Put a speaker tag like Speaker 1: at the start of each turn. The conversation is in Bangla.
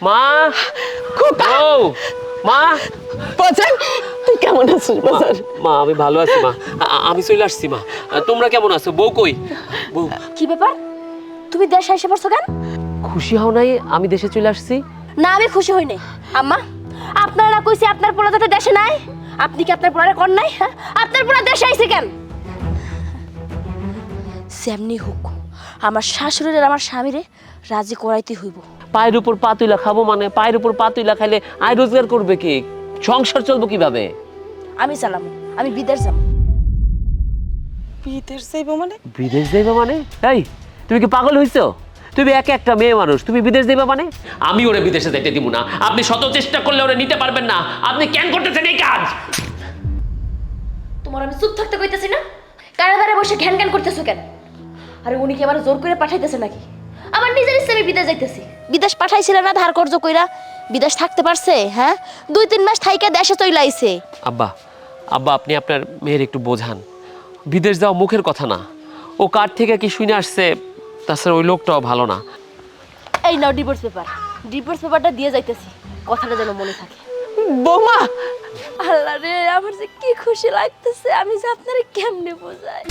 Speaker 1: মা ও মা
Speaker 2: বাজান তুই কেমন আছিস বাজান?
Speaker 1: মা আমি ভালো আছি মা। আমি চলে আসছি মা। তোমরা কেমন আছো? বউ কই? বউ
Speaker 3: কি ব্যাপার তুমি দেশে এসে পড়ছো কেন?
Speaker 1: খুশি হও নাই আমি দেশে চলে আসছি?
Speaker 3: না আমি খুশি হই নাই। আম্মা আপনারা না কইছি আপনার পোলা যাতে দেশে নাই, আপনি কি আপনার পোলারে কোন নাই? হ্যাঁ আপনার পোলা দেশে আইছে কেন? সেমনি হোক আমার শাশুড়ির আর আমার স্বামীরে রাজি করাইতে হইব।
Speaker 1: পায়ের উপর পা তুইলা খাবো মানে পায়ের উপর পা তুইলা খাইলে আয় রোজগার করবে কি? সংসার চলবো কিভাবে?
Speaker 3: আমি চালাম, আমি বিদেশ যাব।
Speaker 2: বিদেশ যাইবো মানে?
Speaker 1: বিদেশ যাইবা মানে? এই তুমি কি পাগল হইছো? তুমি একটা মেয়ে মানুষ, তুমি বিদেশ যাইবা মানে? আমি ওরে বিদেশে যাইতে দিব না। আপনি শত চেষ্টা করলে ওরে নিতে পারবেন না। আপনি কেন করতেছেন এই কাজ?
Speaker 3: তোমার আমি চুপ থাকতে কইতেছি না, কারাগারে বসে ঘ্যান ঘ্যান করতেছো কেন? আরে উনি কি আমার জোর করে পাঠাইতেছে নাকি? আমার নিজের ইচ্ছে আমি বিদেশ যাইতেছি। বিদেশ পাঠাইছিল না ধার কর্জ কইরা? বিদেশ থাকতে পারছে? হ্যাঁ 2-3 মাস থাইকা দেশে চইলা আইছে।
Speaker 1: আব্বা আব্বা আপনি আপনার মেয়ের একটু বোঝান। বিদেশ যাওয়া মুখের কথা না। ও কার থেকে কি শুনে আসছে, তাছাড়া ওই লোকটাও ভালো না।
Speaker 3: এই নাও ডিভোর্স পেপার, ডিভোর্স পেপারটা দিয়ে যাইতেছি, কথাটা যেন মনে থাকে।
Speaker 2: বৌমা
Speaker 3: আল্লাহ রে আমার যে কি খুশি লাগতেছে, আমি যে আপনারে কেমনে বোঝাই।